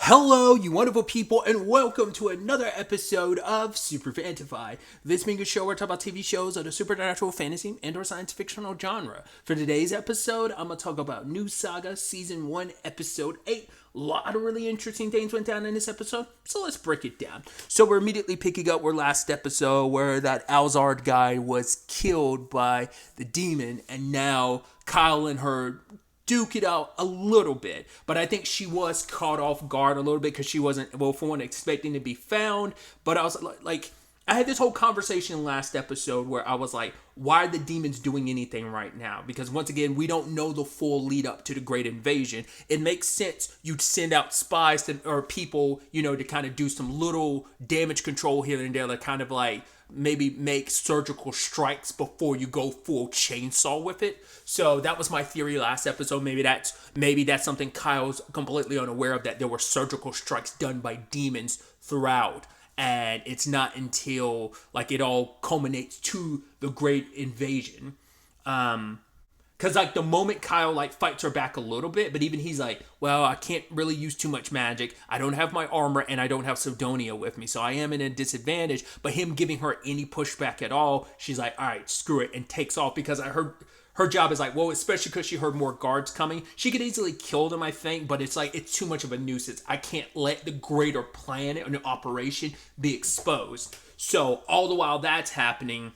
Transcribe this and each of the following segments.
Hello, you wonderful people, and welcome to another episode of SuperFantaFi. This being a show where I talk about TV shows of the supernatural, fantasy, and/or science fictional genre. For today's episode, I'm gonna talk about new Saga Season 1, Episode 8. A lot of really interesting things went down in this episode, so let's break it down. So we're immediately picking up where last episode, where that Alzard guy was killed by the demon, and now Kyle and her duke it out a little bit, but I think she was caught off guard a little bit because she wasn't, well, for one, expecting to be found. But I was like, I had this whole conversation last episode where I was like, why are the demons doing anything right now? Because once again, we don't know the full lead up to the Great Invasion. It makes sense you'd send out spies or people, to kind of do some little damage control here and there, to kind of like maybe make surgical strikes before you go full chainsaw with it. So that was my theory last episode. Maybe that's something Kyle's completely unaware of, that there were surgical strikes done by demons throughout. And it's not until like it all culminates to the Great Invasion. Because like the moment Kyle like fights her back a little bit, but even he's like, well, I can't really use too much magic. I don't have my armor and I don't have Sidonia with me. So I am in a disadvantage. But him giving her any pushback at all, she's like, all right, screw it, and takes off. Because I heard her job is like, well, especially because she heard more guards coming. She could easily kill them, I think, but it's like, it's too much of a nuisance. I can't let the greater plan and the operation be exposed. So all the while that's happening,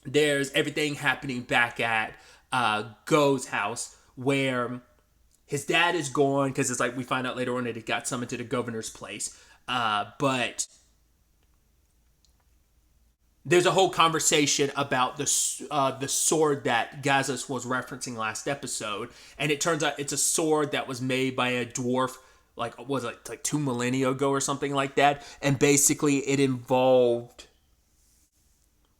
there's everything happening back at Go's house, where his dad is gone, because it's like we find out later on that he got summoned to the governor's place. But there's a whole conversation about the sword that Gazas was referencing last episode, and it turns out it's a sword that was made by a dwarf, like was it like 2 millennia ago or something like that, and basically it involved,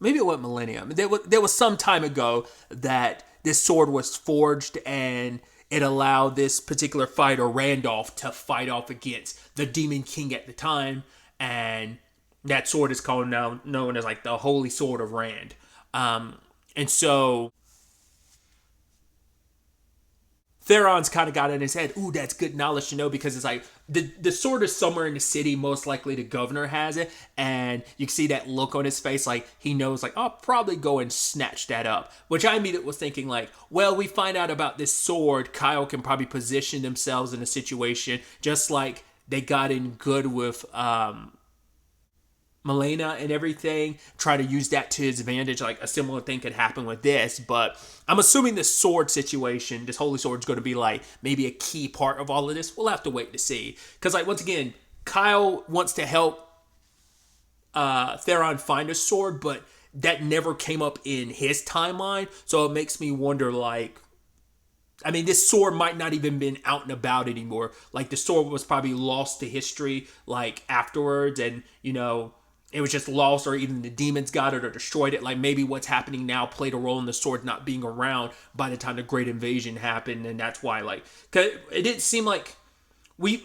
maybe it wasn't millennium. There was some time ago that this sword was forged, and it allowed this particular fighter, Randolph, to fight off against the Demon King at the time. And that sword is called now known as like the Holy Sword of Rand. And so Theron's kind of got it in his head, ooh, that's good knowledge to know, because it's like the sword is somewhere in the city, most likely the governor has it, and you can see that look on his face, like he knows, like, I'll probably go and snatch that up, which I immediately was thinking, like, well, we find out about this sword, Kyle can probably position themselves in a situation just like they got in good with Milena and everything, try to use that to his advantage. Like a similar thing could happen with this, but I'm assuming this sword situation, this holy sword, is going to be like maybe a key part of all of this. We'll have to wait to see, because like once again, Kyle wants to help Theron find a sword, but that never came up in his timeline, so it makes me wonder, like, I mean, this sword might not even been out and about anymore. Like the sword was probably lost to history like afterwards, and it was just lost, or even the demons got it or destroyed it. Like maybe what's happening now played a role in the sword not being around by the time the Great Invasion happened. And that's why, like, cause it didn't seem like we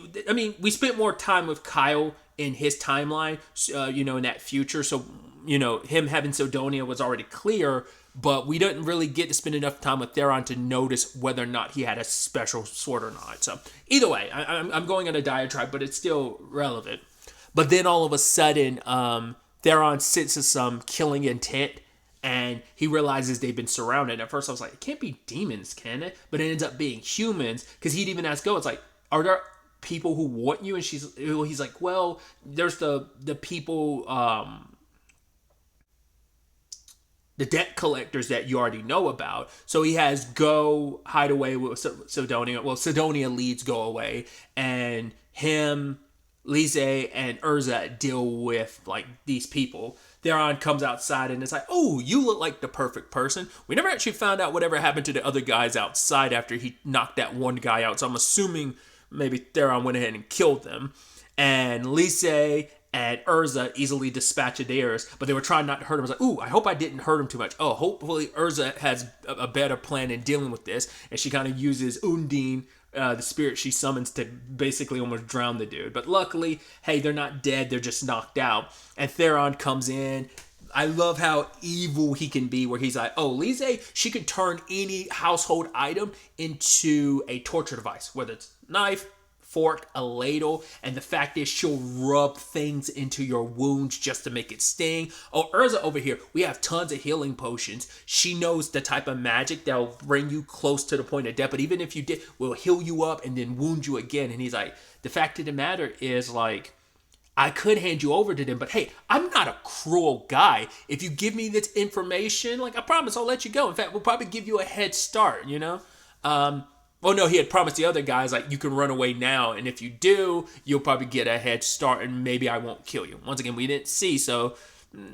spent more time with Kyle in his timeline, in that future. So, him having Sidonia was already clear, but we didn't really get to spend enough time with Theron to notice whether or not he had a special sword or not. So either way, I'm going on a diatribe, but it's still relevant. But then all of a sudden, Theron senses some killing intent, and he realizes they've been surrounded. At first I was like, it can't be demons, can it? But it ends up being humans, because he'd even ask Go, it's like, are there people who want you? And he's like, well, there's the people, the debt collectors that you already know about. So he has Go hide away with Sidonia. Well, Sidonia leads Go away, and him, Lise, and Urza deal with like these people. Theron comes outside and it's like, oh, you look like the perfect person. We never actually found out whatever happened to the other guys outside after he knocked that one guy out. So I'm assuming maybe Theron went ahead and killed them. And Lise and Urza easily dispatched theirs, but they were trying not to hurt him. I was like, ooh, I hope I didn't hurt him too much. Oh, hopefully Urza has a better plan in dealing with this. And she kind of uses Undine, the spirit she summons, to basically almost drown the dude. But luckily, hey, they're not dead, they're just knocked out. And Theron comes in. I love how evil he can be, where he's like, oh, Lise, she can turn any household item into a torture device, whether it's knife, fork, a ladle, and the fact is she'll rub things into your wounds just to make it sting. Oh, Urza over here, we have tons of healing potions. She knows the type of magic that'll bring you close to the point of death, but even if you did, will heal you up and then wound you again. And he's like, the fact of the matter is, like, I could hand you over to them, but hey, I'm not a cruel guy. If you give me this information, like, I promise I'll let you go. In fact, we'll probably give you a head start, you know? Well, no, he had promised the other guys, like, you can run away now, and if you do, you'll probably get a head start, and maybe I won't kill you. Once again, we didn't see, so,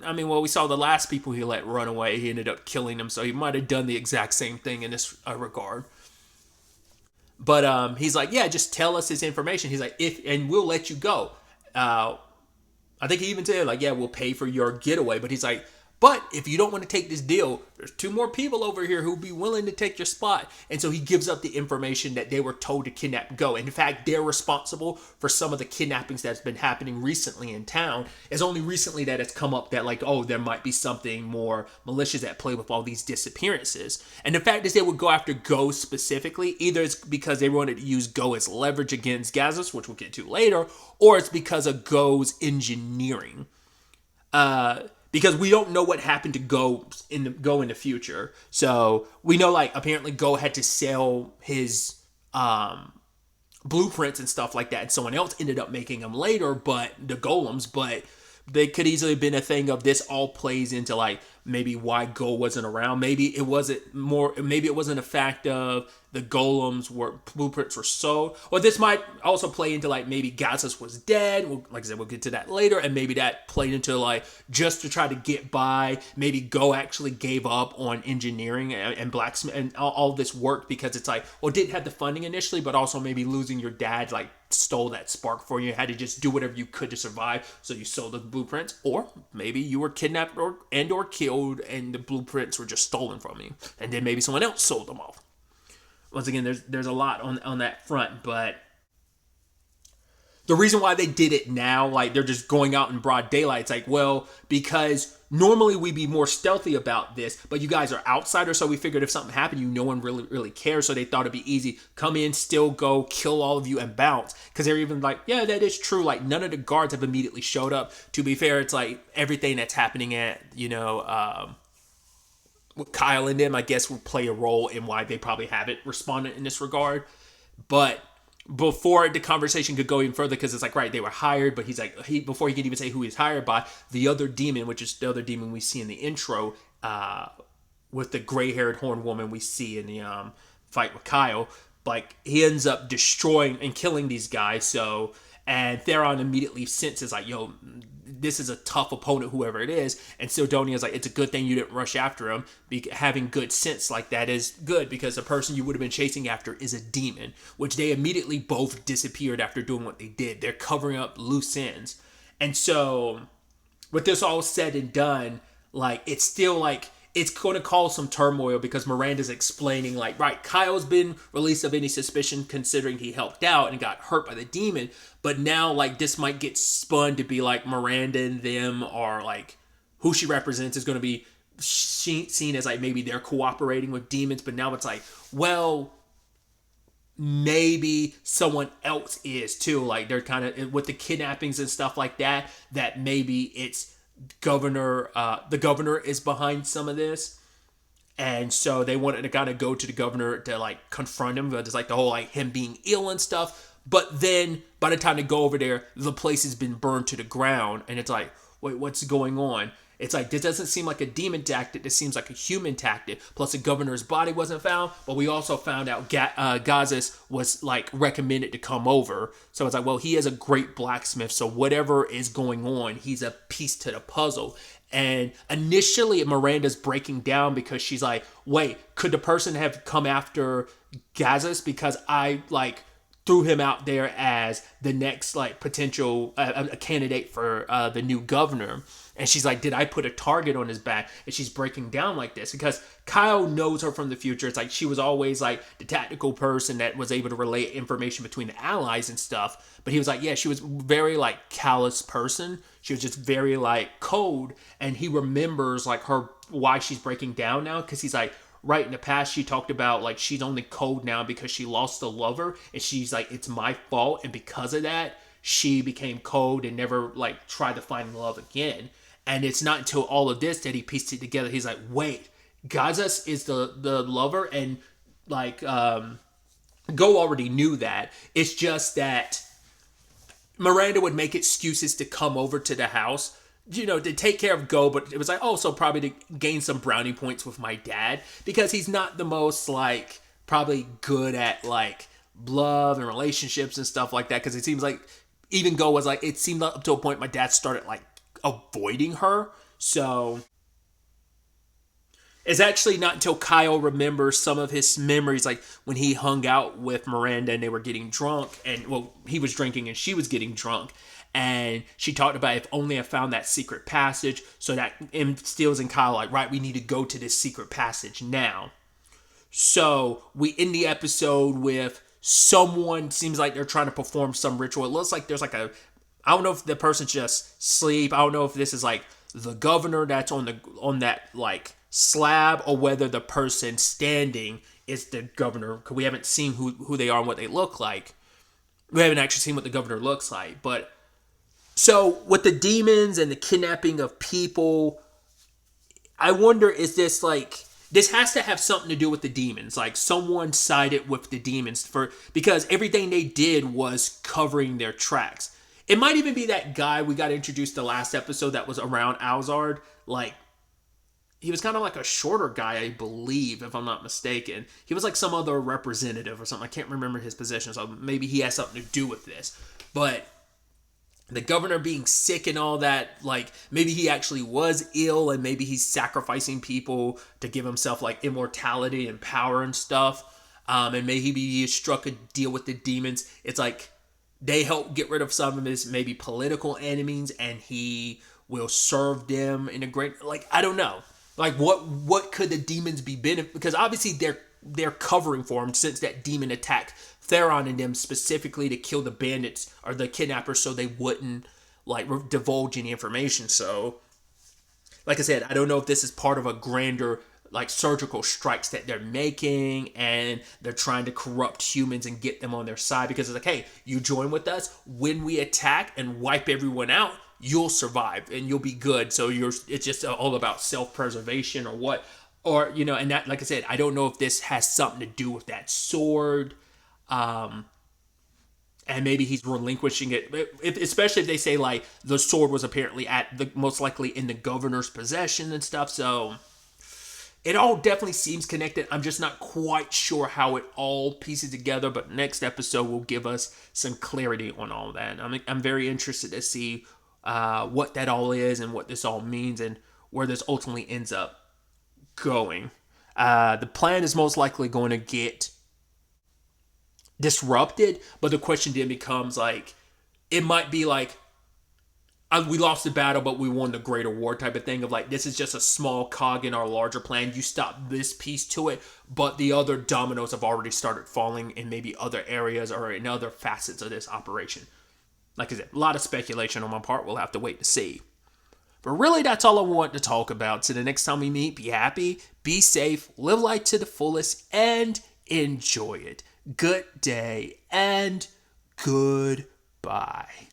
I mean, well, we saw the last people he let run away. He ended up killing them, so he might have done the exact same thing in this regard. But he's like, yeah, just tell us his information. He's like, and we'll let you go. I think he even said, like, yeah, we'll pay for your getaway. But he's like, but if you don't want to take this deal, there's 2 more people over here who'll be willing to take your spot. And so he gives up the information that they were told to kidnap and go. And in fact, they're responsible for some of the kidnappings that's been happening recently in town. It's only recently that it's come up that, like, oh, there might be something more malicious at play with all these disappearances. And the fact is they would go after Go specifically. Either it's because they wanted to use Go as leverage against Gazos, which we'll get to later, or it's because of Go's engineering. Because we don't know what happened to Go in the future. So we know, like, apparently Go had to sell his blueprints and stuff like that, and someone else ended up making them later, but the golems, but they could easily have been a thing of this all plays into, like, maybe why Go wasn't around. Maybe it wasn't a fact of the golems blueprints were sold. Or this might also play into, like, maybe Gazas was dead. Well, like I said, we'll get to that later. And maybe that played into, like, just to try to get by. Maybe Go actually gave up on engineering and blacksmith and all this work because it's like, well, didn't have the funding initially, but also maybe losing your dad, like, stole that spark for you. You had to just do whatever you could to survive. So you sold the blueprints. Or maybe you were kidnapped or killed and the blueprints were just stolen from you. And then maybe someone else sold them off. Once again, there's a lot on that front, but the reason why they did it now, like, they're just going out in broad daylight, it's like, well, because normally we'd be more stealthy about this, but you guys are outsiders, so we figured if something happened, no one really cares, so they thought it'd be easy. Come in, still go, kill all of you, and bounce. Because they're even like, yeah, that is true. Like, none of the guards have immediately showed up. To be fair, it's like everything that's happening at, with Kyle and them, I guess, will play a role in why they probably haven't responded in this regard. But before the conversation could go even further, because it's like, right, they were hired, but he's like, before he could even say who he's hired by, the other demon, which is the other demon we see in the intro, with the gray-haired horned woman we see in the fight with Kyle, like, he ends up destroying and killing these guys. So, and Theron immediately senses, like, yo, this is a tough opponent, whoever it is. And Sidonia's like, it's a good thing you didn't rush after him. Having good sense like that is good, because the person you would have been chasing after is a demon, which they immediately both disappeared after doing what they did. They're covering up loose ends. And so with this all said and done, like, it's still like, it's going to cause some turmoil, because Miranda's explaining, like, right, Kyle's been released of any suspicion considering he helped out and got hurt by the demon. But now, like, this might get spun to be like Miranda and them are, like, who she represents is going to be seen as, like, maybe they're cooperating with demons. But now it's like, well, maybe someone else is too. Like, they're kind of, with the kidnappings and stuff like that, that maybe it's the governor is behind some of this. And so they wanted to kind of go to the governor to, like, confront him. But it's like the whole, like, him being ill and stuff. But then by the time they go over there, the place has been burned to the ground. And it's like, wait, what's going on? It's like, this doesn't seem like a demon tactic. This seems like a human tactic. Plus, the governor's body wasn't found. But we also found out Gazas was, like, recommended to come over. So it's like, well, he is a great blacksmith. So whatever is going on, he's a piece to the puzzle. And initially, Miranda's breaking down because she's like, wait, could the person have come after Gazas because I, like, threw him out there as the next, like, potential a candidate for the new governor? And she's like, did I put a target on his back? And she's breaking down like this because Kyle knows her from the future. It's like she was always, like, the tactical person that was able to relay information between the allies and stuff. But he was like, yeah, she was very, like, callous person. She was just very, like, cold. And he remembers, like, her, why she's breaking down now. Because he's like, right in the past she talked about like she's only cold now because she lost a lover, and she's like, it's my fault, and because of that she became cold and never like tried to find love again. And it's not until all of this that he pieced it together. He's like, wait, Gazas is the lover, and like Go already knew that. It's just that Miranda would make excuses to come over to the house, to take care of Go, but it was like, oh, so probably to gain some brownie points with my dad, because he's not the most, like, probably good at, like, love and relationships and stuff like that, because it seems like even Go was like, it seemed up to a point my dad started, like, avoiding her, so it's actually not until Kyle remembers some of his memories, like when he hung out with Miranda and they were getting drunk, and well, he was drinking and she was getting drunk, and she talked about, if only I found that secret passage, so that instills in Kyle like, right, we need to go to this secret passage now. So we end the episode with someone, seems like they're trying to perform some ritual. It looks like there's like I don't know if the person's just asleep. I don't know if this is like the governor that's on that like slab, or whether the person standing is the governor, because we haven't seen who they are and what they look like. We haven't actually seen what the governor looks like. But so with the demons and the kidnapping of people, I wonder, is this like, this has to have something to do with the demons, like someone sided with the demons because everything they did was covering their tracks. It might even be that guy we got introduced the last episode that was around Alzard. Like, he was kind of like a shorter guy, I believe, if I'm not mistaken. He was like some other representative or something. I can't remember his position, so maybe he has something to do with this. But the governor being sick and all that, like, maybe he actually was ill, and maybe he's sacrificing people to give himself like immortality and power and stuff. And maybe he struck a deal with the demons. It's like they help get rid of some of his maybe political enemies, and he will serve them in a great, like, I don't know. Like, what could the demons be because obviously they're covering for him, since that demon attacked Theron and them specifically to kill the bandits or the kidnappers, so they wouldn't like divulge any information. So, like I said, I don't know if this is part of a grander like surgical strikes that they're making, and they're trying to corrupt humans and get them on their side, because it's like, hey, you join with us, when we attack and wipe everyone out, you'll survive and you'll be good. So it's just all about self-preservation or what, or, and that, like I said, I don't know if this has something to do with that sword. And maybe he's relinquishing it, especially if they say like the sword was apparently most likely in the governor's possession and stuff. So it all definitely seems connected. I'm just not quite sure how it all pieces together, but next episode will give us some clarity on all that. I'm very interested to see what that all is and what this all means and where this ultimately ends up going. The plan is most likely going to get disrupted, but the question then becomes like, it might be like, we lost the battle, but we won the greater war type of thing, of like, this is just a small cog in our larger plan. You stop this piece to it, but the other dominoes have already started falling in maybe other areas or in other facets of this operation. Like I said, a lot of speculation on my part. We'll have to wait to see. But really, that's all I want to talk about. So the next time we meet, be happy, be safe, live life to the fullest, and enjoy it. Good day and goodbye.